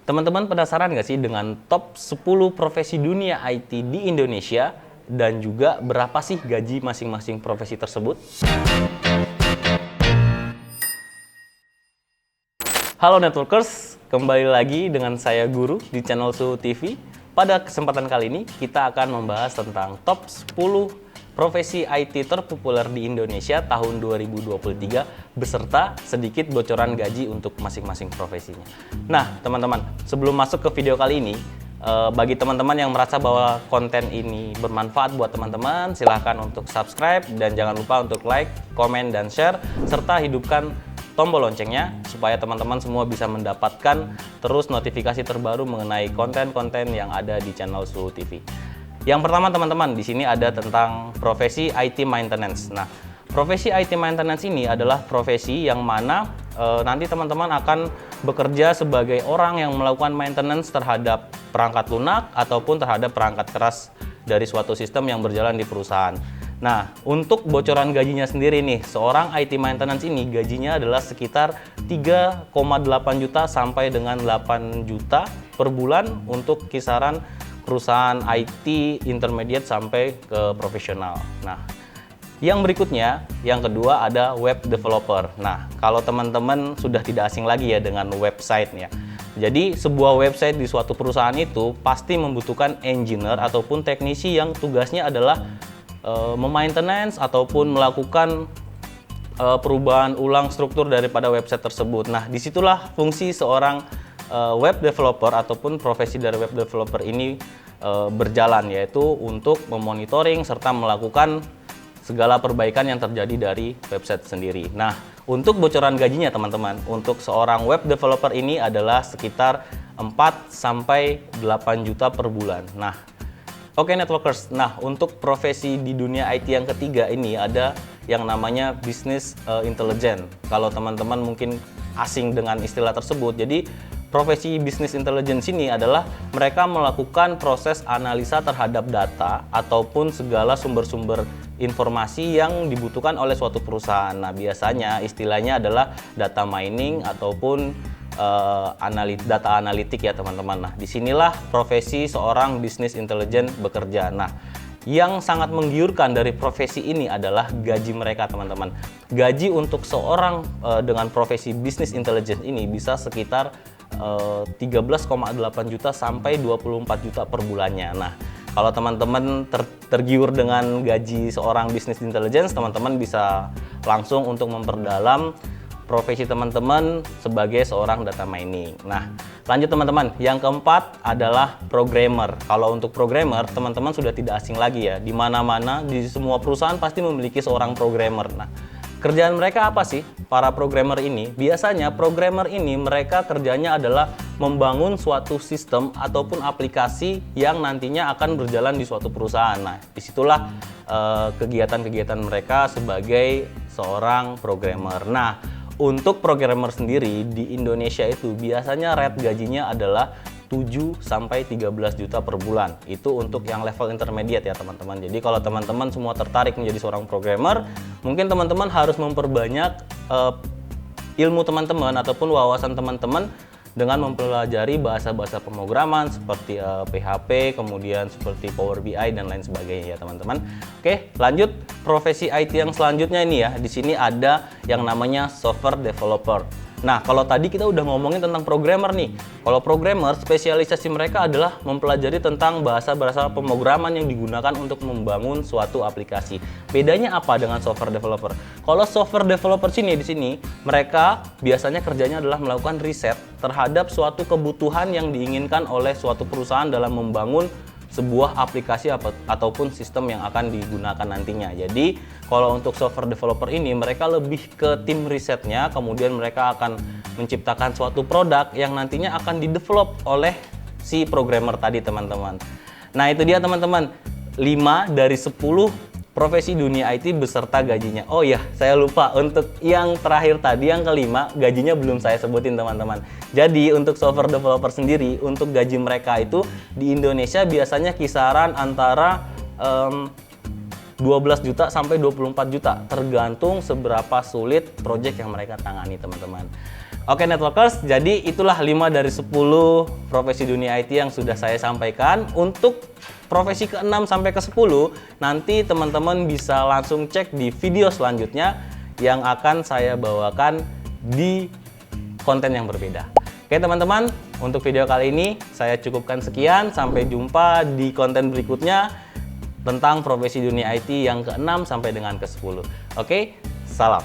Teman-teman penasaran nggak sih dengan top 10 profesi dunia IT di Indonesia dan juga berapa sih gaji masing-masing profesi tersebut? Halo Networkers, kembali lagi dengan saya Guru di channel Suhu TV. Pada kesempatan kali ini kita akan membahas tentang top 10 profesi IT terpopuler di Indonesia tahun 2023 beserta sedikit bocoran gaji untuk masing-masing profesinya. Nah, teman-teman, sebelum masuk ke video kali ini, bagi teman-teman yang merasa bahwa konten ini bermanfaat buat teman-teman, silahkan untuk subscribe dan jangan lupa untuk like, komen, dan share, serta hidupkan tombol loncengnya supaya teman-teman semua bisa mendapatkan terus notifikasi terbaru mengenai konten-konten yang ada di channel Suhu TV. Yang pertama teman-teman, di sini ada tentang profesi IT maintenance. Nah, profesi IT maintenance ini adalah profesi yang mana nanti teman-teman akan bekerja sebagai orang yang melakukan maintenance terhadap perangkat lunak ataupun terhadap perangkat keras dari suatu sistem yang berjalan di perusahaan. Nah, untuk bocoran gajinya sendiri nih, seorang IT maintenance ini gajinya adalah sekitar 3,8 juta sampai dengan 8 juta per bulan untuk kisaran perusahaan IT intermediate sampai ke profesional. Nah, yang berikutnya, yang kedua ada web developer. Nah, kalau teman-teman sudah tidak asing lagi ya dengan website ya. Jadi, sebuah website di suatu perusahaan itu pasti membutuhkan engineer ataupun teknisi yang tugasnya adalah memaintenance ataupun melakukan perubahan ulang struktur daripada website tersebut. Nah, disitulah fungsi seorang web developer ataupun profesi dari web developer ini berjalan, yaitu untuk memonitoring serta melakukan segala perbaikan yang terjadi dari website sendiri. Nah, untuk bocoran gajinya teman-teman, untuk seorang web developer ini adalah sekitar 4 sampai 8 juta per bulan. Nah, oke Networkers, nah untuk profesi di dunia IT yang ketiga ini ada yang namanya business intelligence. Kalau teman-teman mungkin asing dengan istilah tersebut, jadi profesi business intelligence ini adalah mereka melakukan proses analisa terhadap data ataupun segala sumber-sumber informasi yang dibutuhkan oleh suatu perusahaan. Nah, biasanya istilahnya adalah data mining ataupun data analitik ya teman-teman. Nah, disinilah profesi seorang business intelligence bekerja. Nah, yang sangat menggiurkan dari profesi ini adalah gaji mereka teman-teman. Gaji untuk seorang dengan profesi business intelligence ini bisa sekitar 13,8 juta sampai 24 juta per bulannya. Nah, kalau teman-teman tergiur dengan gaji seorang business intelligence, teman-teman bisa langsung untuk memperdalam profesi teman-teman sebagai seorang data mining. Nah, lanjut teman-teman, yang keempat adalah programmer. Kalau untuk programmer, teman-teman sudah tidak asing lagi ya. Di mana-mana, di semua perusahaan pasti memiliki seorang programmer. Nah, kerjaan mereka apa sih? Para programmer ini, biasanya programmer ini mereka kerjanya adalah membangun suatu sistem ataupun aplikasi yang nantinya akan berjalan di suatu perusahaan. Nah, disitulah kegiatan-kegiatan mereka sebagai seorang programmer. Nah, untuk programmer sendiri di Indonesia itu biasanya rate gajinya adalah 7 sampai 13 juta per bulan. Itu untuk yang level intermediate ya teman-teman. Jadi kalau teman-teman semua tertarik menjadi seorang programmer, mungkin teman-teman harus memperbanyak ilmu teman-teman ataupun wawasan teman-teman dengan mempelajari bahasa-bahasa pemrograman seperti PHP, kemudian seperti Power BI dan lain sebagainya ya teman-teman. Oke, lanjut profesi IT yang selanjutnya ini ya. Di sini ada yang namanya software developer. Nah, kalau tadi kita udah ngomongin tentang programmer nih. Kalau programmer, spesialisasi mereka adalah mempelajari tentang bahasa-bahasa pemrograman yang digunakan untuk membangun suatu aplikasi. Bedanya apa dengan software developer? Kalau software developer di sini, mereka biasanya kerjanya adalah melakukan riset terhadap suatu kebutuhan yang diinginkan oleh suatu perusahaan dalam membangun sebuah aplikasi ataupun sistem yang akan digunakan nantinya. Jadi kalau untuk software developer ini mereka lebih ke tim risetnya, kemudian mereka akan menciptakan suatu produk yang nantinya akan didevelop oleh si programmer tadi teman-teman. Nah, itu dia teman-teman, 5 dari 10 profesi dunia IT beserta gajinya. Oh ya, saya lupa untuk yang terakhir tadi, yang kelima, gajinya belum saya sebutin teman-teman. Jadi untuk software developer sendiri, untuk gaji mereka itu di Indonesia biasanya kisaran antara 12 juta sampai 24 juta, tergantung seberapa sulit project yang mereka tangani teman-teman. Oke networkers, jadi itulah 5 dari 10 profesi dunia IT yang sudah saya sampaikan. Untuk profesi ke-6 sampai ke-10, nanti teman-teman bisa langsung cek di video selanjutnya yang akan saya bawakan di konten yang berbeda. Oke teman-teman, untuk video kali ini saya cukupkan sekian. Sampai jumpa di konten berikutnya tentang profesi dunia IT yang ke-6 sampai dengan ke-10. Oke, salam.